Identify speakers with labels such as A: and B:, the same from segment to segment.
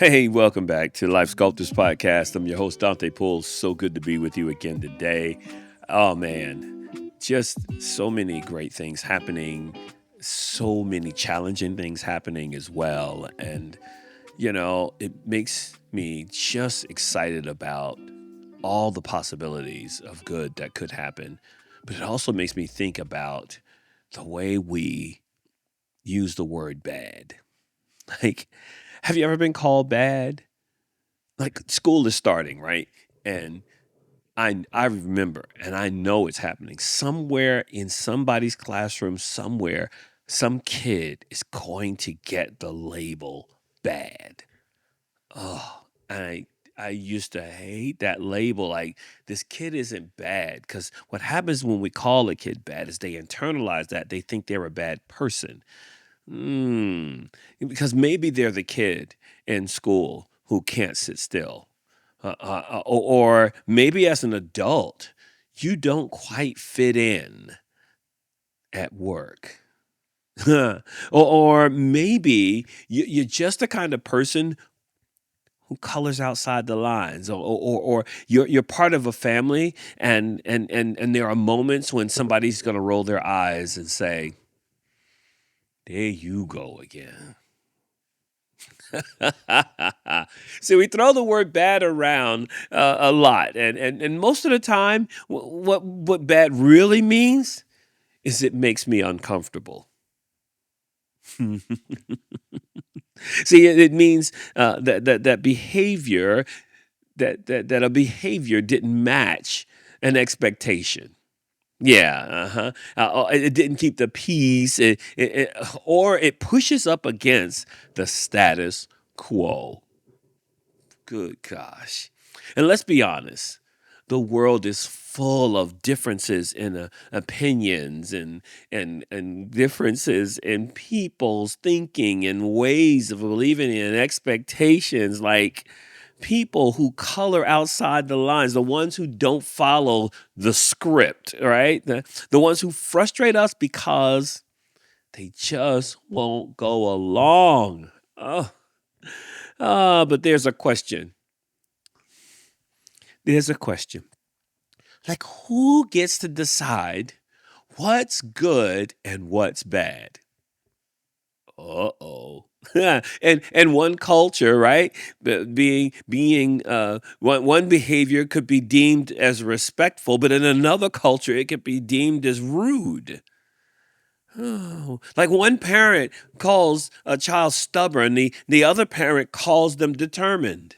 A: Hey, welcome back to Life Sculptors Podcast. I'm your host, Dante Pools. So good to be with you again today. Oh, man, just so many great things happening, so many challenging things happening as well. And, it makes me just excited about all the possibilities of good that could happen. But it also makes me think about the way we use the word bad. Like, have you ever been called bad? Like school is starting, right? And I remember and I know it's happening. Somewhere in somebody's classroom, somewhere, some kid is going to get the label bad. Oh, I used to hate that label. Like this kid isn't bad. Because what happens when we call a kid bad is they internalize that. They think they're a bad person. Because maybe they're the kid in school who can't sit still. Or maybe as an adult, you don't quite fit in at work. or maybe you're just the kind of person who colors outside the lines, or you're part of a family, and there are moments when somebody's going to roll their eyes and say, "There you go again." See, we throw the word bad around a lot, and most of the time, what bad really means is it makes me uncomfortable. See, it means that behavior that a behavior didn't match an expectation. Yeah, it didn't keep the peace, or it pushes up against the status quo. Good gosh. And let's be honest, the world is full of differences in opinions and differences in people's thinking and ways of believing and expectations, like people who color outside the lines, the ones who don't follow the script, right? The ones who frustrate us because they just won't go along. But there's a question. There's a question. Like, who gets to decide what's good and what's bad? Uh-oh. and one culture, right? Being one behavior could be deemed as respectful, but in another culture it could be deemed as rude. Oh, like one parent calls a child stubborn, the other parent calls them determined.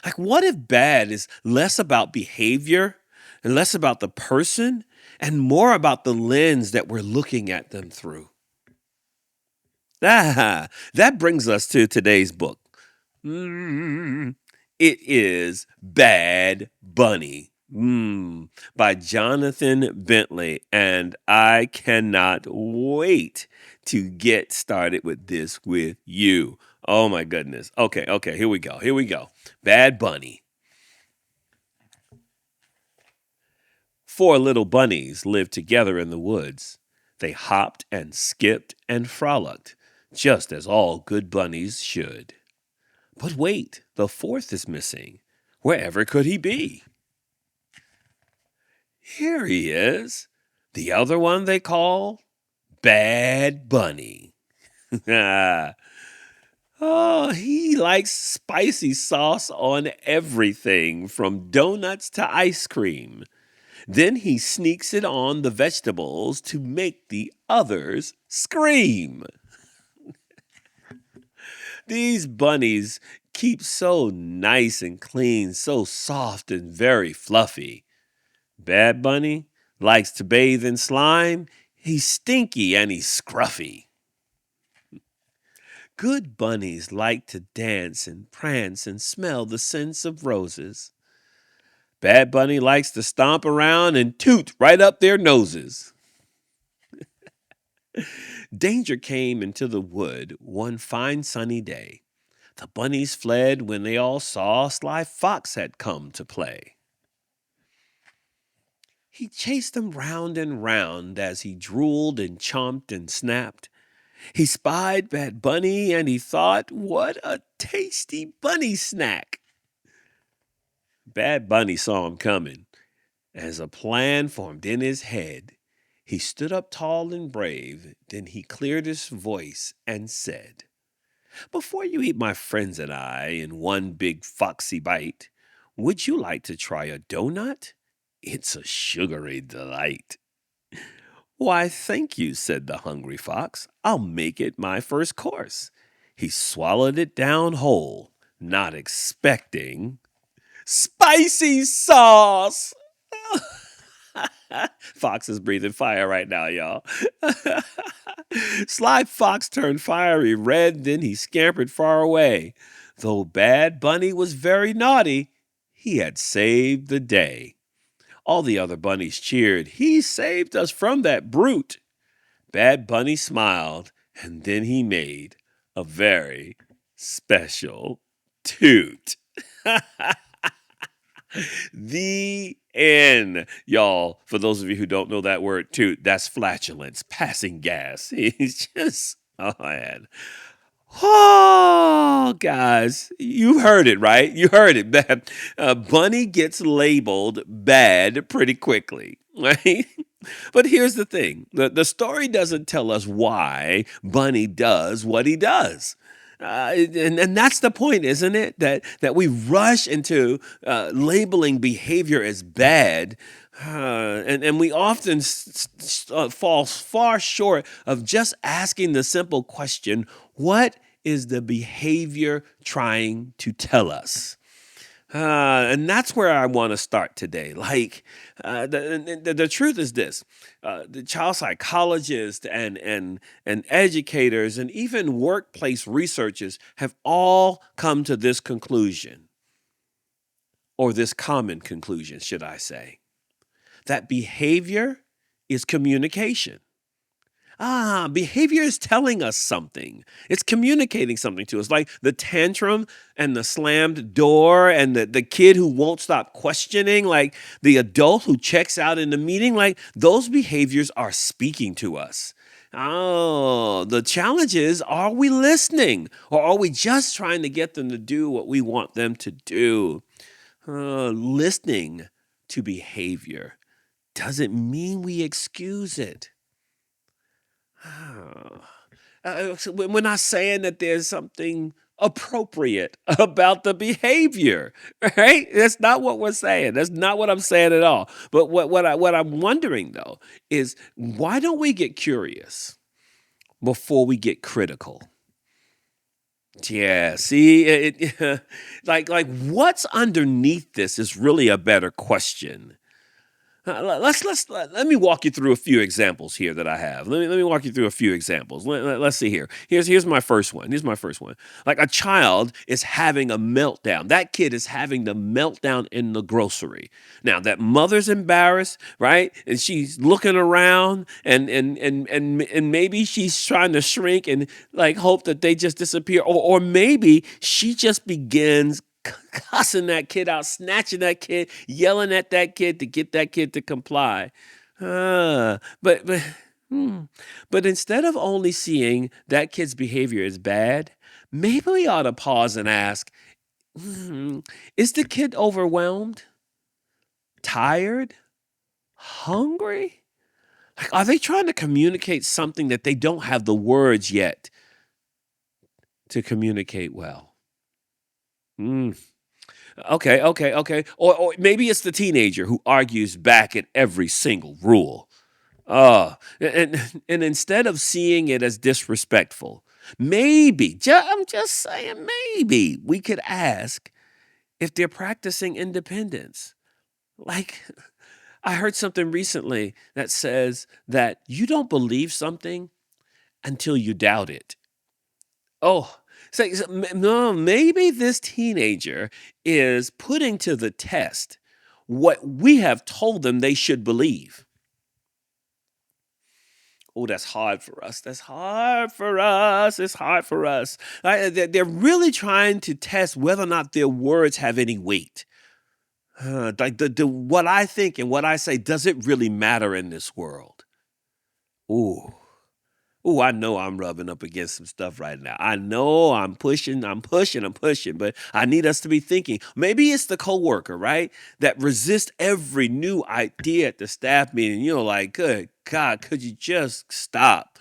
A: Like, what if bad is less about behavior and less about the person and more about the lens that we're looking at them through? That brings us to today's book. Mm, it is Bad Bunny. By Jonathan Bentley. And I cannot wait to get started with this with you. Oh my goodness. Okay, here we go. Here we go. Bad Bunny. Four little bunnies lived together in the woods. They hopped and skipped and frolicked, just as all good bunnies should. But wait, the fourth is missing. Wherever could he be? Here he is. The other one they call Bad Bunny. Oh, he likes spicy sauce on everything from donuts to ice cream. Then he sneaks it on the vegetables to make the others scream. These bunnies keep so nice and clean, so soft and very fluffy. Bad Bunny likes to bathe in slime. He's stinky and he's scruffy. Good bunnies like to dance and prance and smell the scents of roses. Bad Bunny likes to stomp around and toot right up their noses. Danger came into the wood one fine sunny day. The bunnies fled when they all saw Sly Fox had come to play. He chased them round and round as he drooled and chomped and snapped. He spied Bad Bunny and he thought, what a tasty bunny snack. Bad Bunny saw him coming. As a plan formed in his head, he stood up tall and brave. Then he cleared his voice and said, before you eat my friends and I in one big foxy bite, would you like to try a donut? It's a sugary delight. Why, thank you, said the hungry fox. I'll make it my first course. He swallowed it down whole, not expecting spicy sauce. Fox is breathing fire right now, y'all. Sly Fox turned fiery red, then he scampered far away. Though Bad Bunny was very naughty, he had saved the day. All the other bunnies cheered. He saved us from that brute. Bad Bunny smiled, and then he made a very special toot. The end. Y'all, for those of you who don't know that word toot, that's flatulence, passing gas. He's just, oh man. Oh, guys, you heard it, right? You heard it. Bad. Bunny gets labeled bad pretty quickly, right? But here's the thing. The story doesn't tell us why Bunny does what he does. And that's the point, isn't it? That we rush into labeling behavior as bad, and we often fall far short of just asking the simple question, what is the behavior trying to tell us? And that's where I want to start today. Like, the truth is this: the child psychologists and educators and even workplace researchers have all come to this conclusion, or this common conclusion, should I say, that behavior is communication. Behavior is telling us something. It's communicating something to us, like the tantrum and the slammed door and the kid who won't stop questioning, like the adult who checks out in the meeting, like those behaviors are speaking to us. Oh, the challenge is, are we listening, or are we just trying to get them to do what we want them to do? Listening to behavior doesn't mean we excuse it. So we're not saying that there's something appropriate about the behavior, right? That's not what we're saying. That's not what I'm saying at all. But what I'm wondering though is, why don't we get curious before we get critical? Yeah, see, like what's underneath this is really a better question. Let me walk you through a few examples here that I have. Let me walk you through a few examples. Let's see here. Here's my first one. Here's my first one. Like, a child is having a meltdown. That kid is having the meltdown in the grocery. Now, that mother's embarrassed, right? And she's looking around, and maybe she's trying to shrink and like hope that they just disappear, or maybe she just begins cussing that kid out, snatching that kid, yelling at that kid to get that kid to comply. But instead of only seeing that kid's behavior as bad, maybe we ought to pause and ask, is the kid overwhelmed, tired, hungry? Like, are they trying to communicate something that they don't have the words yet to communicate well? Okay. Or maybe it's the teenager who argues back at every single rule. And instead of seeing it as disrespectful, maybe, I'm just saying, maybe we could ask if they're practicing independence. Like, I heard something recently that says that you don't believe something until you doubt it. Oh, no, maybe this teenager is putting to the test what we have told them they should believe. Oh, that's hard for us. That's hard for us. It's hard for us. They're really trying to test whether or not their words have any weight. Like what I think and what I say, does it really matter in this world? Ooh. Ooh, I know I'm rubbing up against some stuff right now. I know I'm pushing, but I need us to be thinking. Maybe it's the coworker, right? That resist every new idea at the staff meeting. Like, good God, could you just stop?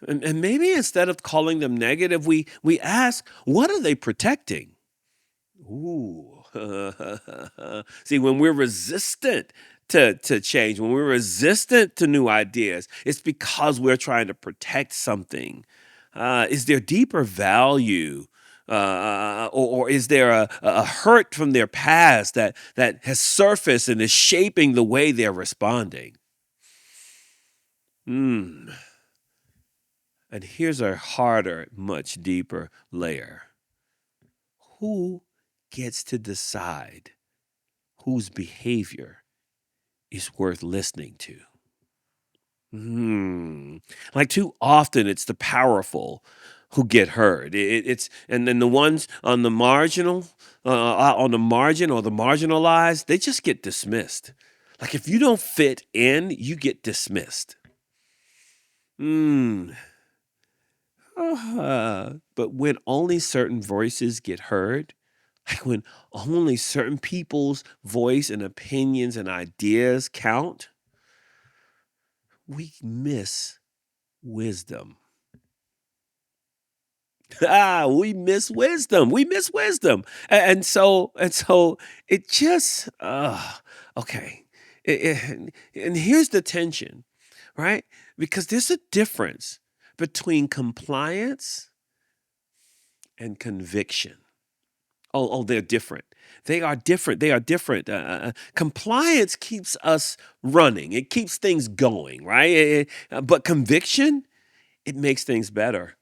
A: And maybe instead of calling them negative, we ask, what are they protecting? Ooh. See, when we're resistant to change, when we're resistant to new ideas, it's because we're trying to protect something. Is there deeper value? Or is there a hurt from their past that has surfaced and is shaping the way they're responding? Hmm. And here's a harder, much deeper layer. Who gets to decide whose behavior is worth listening to? Like too often, it's the powerful who get heard. It's and then the ones on the on the margin or the marginalized, they just get dismissed. Like if you don't fit in, you get dismissed. Hmm. But when only certain voices get heard, like when only certain people's voice and opinions and ideas count, we miss wisdom. We miss wisdom. We miss wisdom. And so it just okay. And here's the tension, right? Because there's a difference between compliance and conviction. Oh, they're different. They are different. They are different. Compliance keeps us running. It keeps things going, right? But conviction, it makes things better.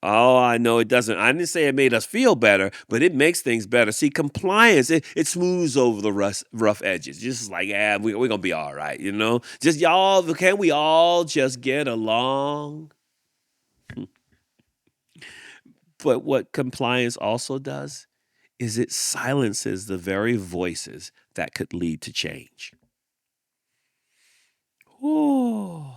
A: Oh, I know it doesn't. I didn't say it made us feel better, but it makes things better. See, compliance, it smooths over the rough edges. Just like, we're going to be all right, Just y'all, can't we all just get along? But what compliance also does is it silences the very voices that could lead to change. Oh,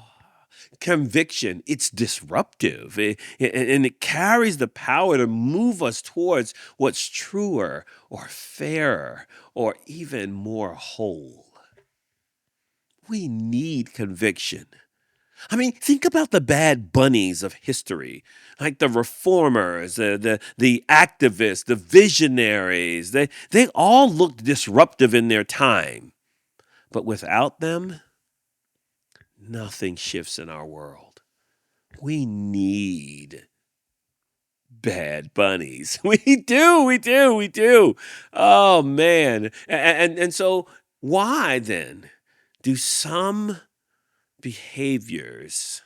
A: conviction, it's disruptive and it carries the power to move us towards what's truer or fairer or even more whole. We need conviction. I mean, think about the bad bunnies of history, like the reformers, the activists, the visionaries. They all looked disruptive in their time, but without them, nothing shifts in our world. We need bad bunnies. We do. Oh man. And so why then do some behaviors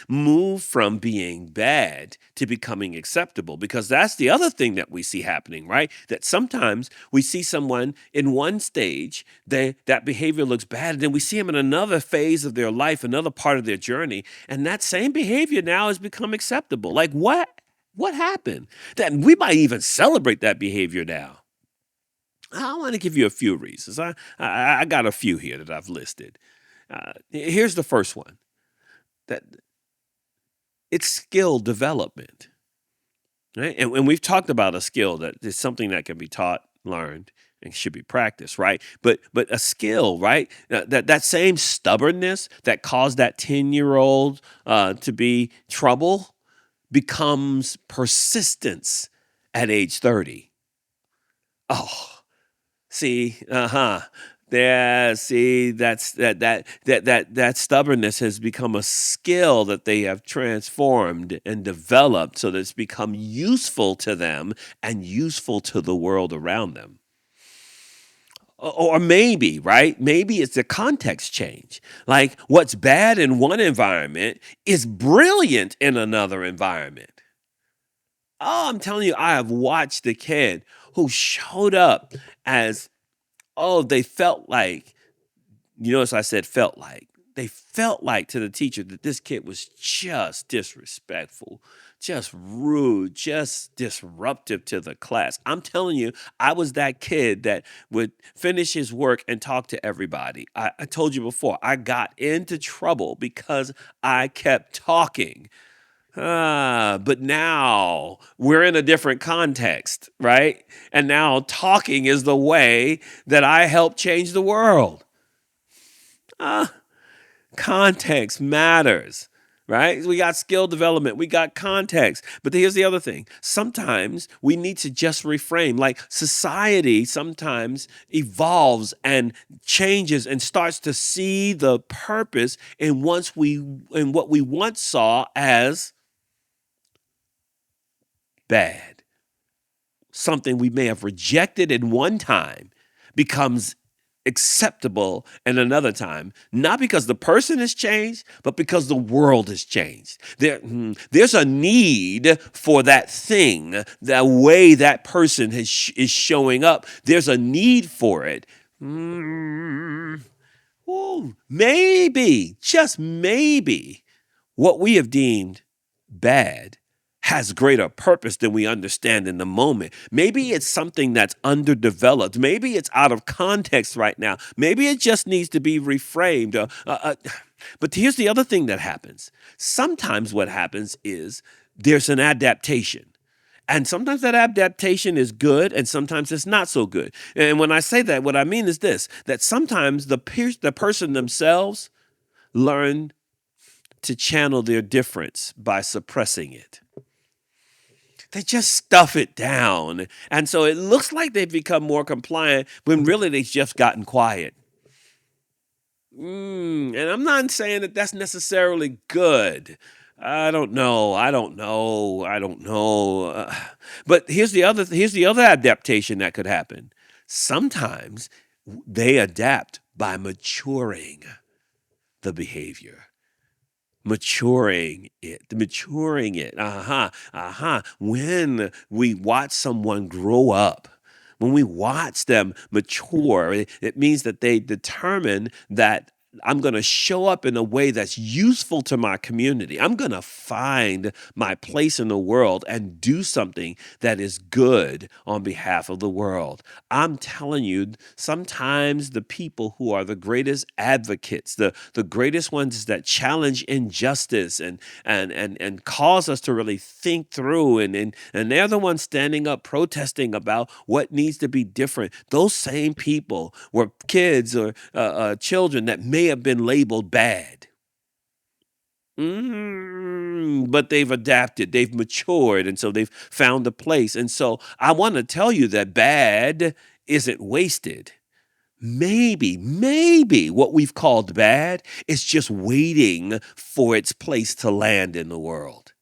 A: move from being bad to becoming acceptable? Because that's the other thing that we see happening, right? That sometimes we see someone in one stage, that behavior looks bad, and then we see them in another phase of their life, another part of their journey, and that same behavior now has become acceptable. Like what? What happened? That we might even celebrate that behavior now. I want to give you a few reasons. I got a few here that I've listed. Here's the first one. That it's skill development, right? And we've talked about a skill that is something that can be taught, learned, and should be practiced, right? But a skill, right? That same stubbornness that caused that 10-year-old to be trouble becomes persistence at age 30. Oh, see, yeah, see, that stubbornness has become a skill that they have transformed and developed so that it's become useful to them and useful to the world around them. Or maybe, right? Maybe it's a context change. Like what's bad in one environment is brilliant in another environment. Oh, I'm telling you, I have watched a kid who showed up as, they felt like, you notice I said felt like. They felt like to the teacher that this kid was just disrespectful, just rude, just disruptive to the class. I'm telling you, I was that kid that would finish his work and talk to everybody. I told you before, I got into trouble because I kept talking. But now we're in a different context, right? And now talking is the way that I help change the world. Context matters, right? We got skill development, we got context. But here's the other thing. Sometimes we need to just reframe. Like society sometimes evolves and changes and starts to see the purpose in what we once saw as bad. Something we may have rejected in one time becomes acceptable in another time, not because the person has changed, but because the world has changed. There's a need for that thing, the way that person is showing up. There's a need for it. Maybe, just maybe, what we have deemed bad has greater purpose than we understand in the moment. Maybe it's something that's underdeveloped. Maybe it's out of context right now. Maybe it just needs to be reframed. But here's the other thing that happens. Sometimes what happens is there's an adaptation. And sometimes that adaptation is good and sometimes it's not so good. And when I say that, what I mean is this, that sometimes the person themselves learn to channel their difference by suppressing it. They just stuff it down. And so it looks like they've become more compliant when really they've just gotten quiet. And I'm not saying that that's necessarily good. I don't know. But here's the other adaptation that could happen. Sometimes they adapt by maturing the behavior. Maturing it. When we watch someone grow up, when we watch them mature, it means that they determine that I'm going to show up in a way that's useful to my community. I'm going to find my place in the world and do something that is good on behalf of the world. I'm telling you, sometimes the people who are the greatest advocates, the greatest ones that challenge injustice and cause us to really think through, and they're the ones standing up protesting about what needs to be different. Those same people were kids or children that may have been labeled bad. But they've adapted, they've matured, and so they've found a place. And so I want to tell you that bad isn't wasted. Maybe what we've called bad is just waiting for its place to land in the world.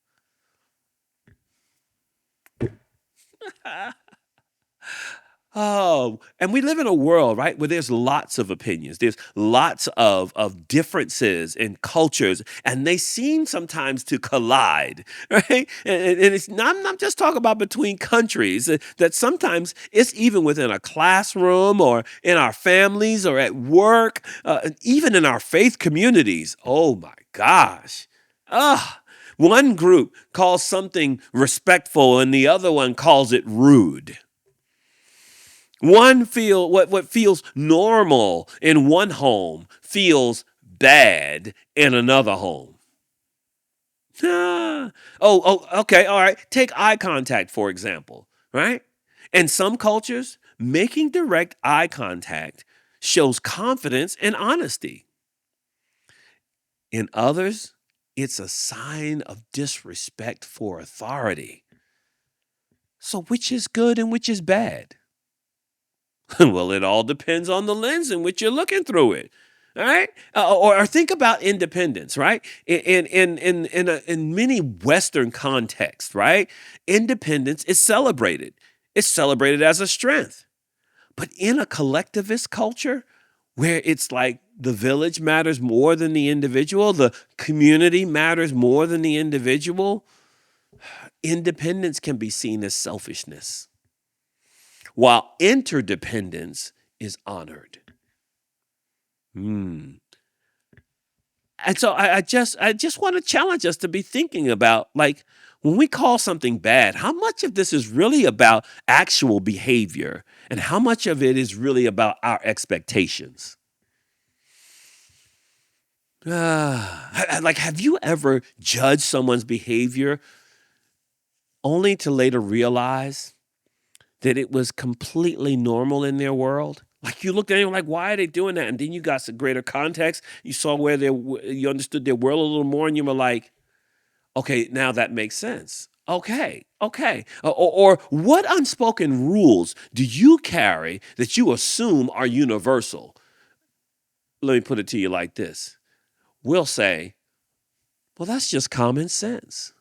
A: Oh, and we live in a world, right, where there's lots of opinions. There's lots of differences in cultures, and they seem sometimes to collide, right? And it's not, I'm not just talking about between countries, that sometimes it's even within a classroom or in our families or at work, even in our faith communities. Oh my gosh. One group calls something respectful and the other one calls it rude. What feels normal in one home feels bad in another home. Okay, all right. Take eye contact, for example, right? In some cultures, making direct eye contact shows confidence and honesty. In others, it's a sign of disrespect for authority. So which is good and which is bad? Well, it all depends on the lens in which you're looking through it. All right, or think about independence, right? In many Western contexts, right? Independence is celebrated. It's celebrated as a strength. But in a collectivist culture, where it's like the village matters more than the individual, the community matters more than the individual, independence can be seen as selfishness, while interdependence is honored. And so I just want to challenge us to be thinking about, like, when we call something bad, how much of this is really about actual behavior and how much of it is really about our expectations? Like, have you ever judged someone's behavior only to later realize that it was completely normal in their world? Like, you looked at it like, why are they doing that? And then you got some greater context. You saw where you understood their world a little more, and you were like, okay, now that makes sense. Okay. Or what unspoken rules do you carry that you assume are universal? Let me put it to you like this. We'll say, well, that's just common sense.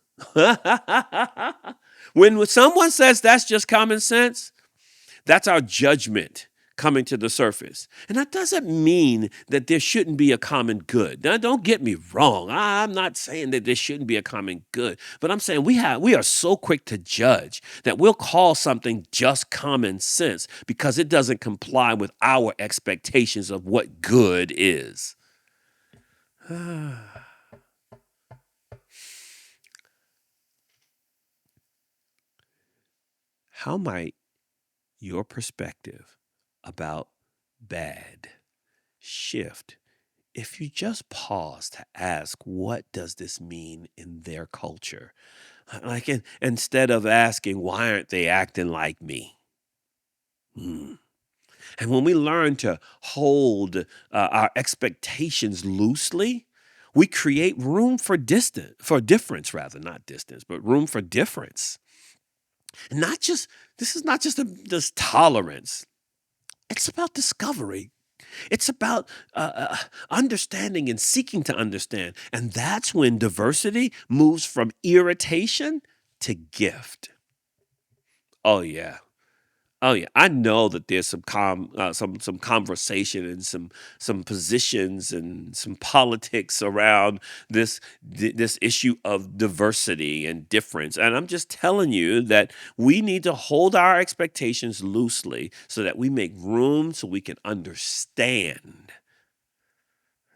A: When someone says that's just common sense, that's our judgment coming to the surface. And that doesn't mean that there shouldn't be a common good. Now, don't get me wrong. I'm not saying that there shouldn't be a common good, but I'm saying we are so quick to judge that we'll call something just common sense because it doesn't comply with our expectations of what good is. How might your perspective about bad shift if you just pause to ask, what does this mean in their culture? Like, instead of asking, why aren't they acting like me? And when we learn to hold our expectations loosely, we create room for difference, rather, not distance, but room for difference. And this is not just this tolerance. It's about discovery. It's about understanding and seeking to understand. And that's when diversity moves from irritation to gift. Oh, yeah. Oh, yeah. I know that there's some conversation and some positions and some politics around this issue of diversity and difference. And I'm just telling you that we need to hold our expectations loosely so that we make room so we can understand.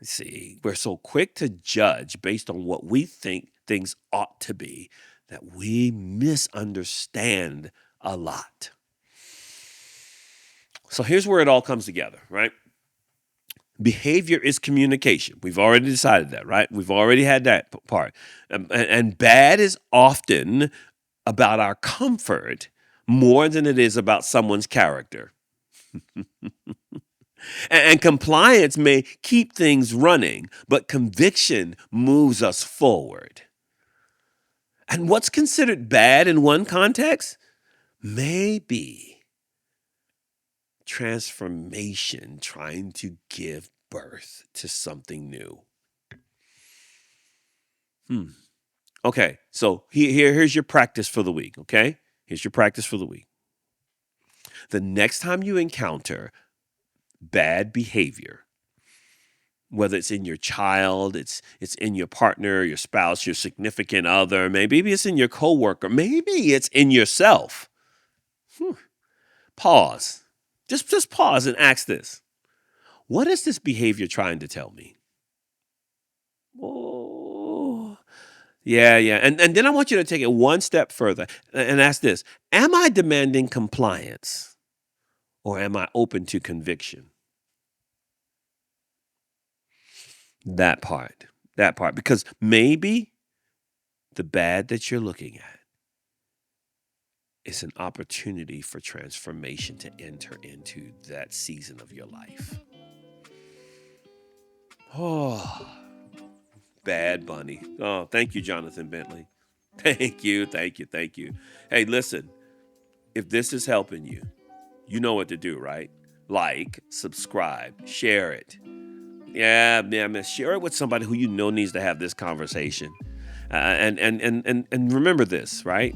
A: See, we're so quick to judge based on what we think things ought to be that we misunderstand a lot. So here's where it all comes together, right? Behavior is communication. We've already decided that, right? We've already had that part. And bad is often about our comfort more than it is about someone's character. And compliance may keep things running, but conviction moves us forward. And what's considered bad in one context may be transformation trying to give birth to something new. Okay, so here's your practice for the week, okay? Here's your practice for the week. The next time you encounter bad behavior, whether it's in your child, it's in your partner, your spouse, your significant other, maybe it's in your coworker, maybe it's in yourself. Pause. Just pause and ask this. What is this behavior trying to tell me? Oh, yeah. And then I want you to take it one step further and ask this. Am I demanding compliance or am I open to conviction? That part. Because maybe the bad that you're looking at is an opportunity for transformation to enter into that season of your life. Oh, Bad Bunny. Oh, thank you, Jonathan Bentley. Thank you. Hey, listen, if this is helping you, you know what to do, right? Like, subscribe, share it. Yeah, man, share it with somebody who you know needs to have this conversation. And remember this, right?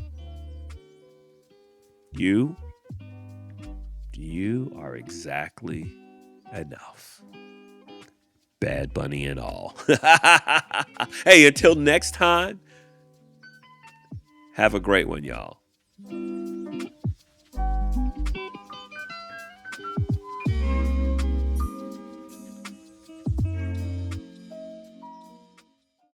A: You are exactly enough. Bad Bunny and all. Hey, until next time, have a great one, y'all.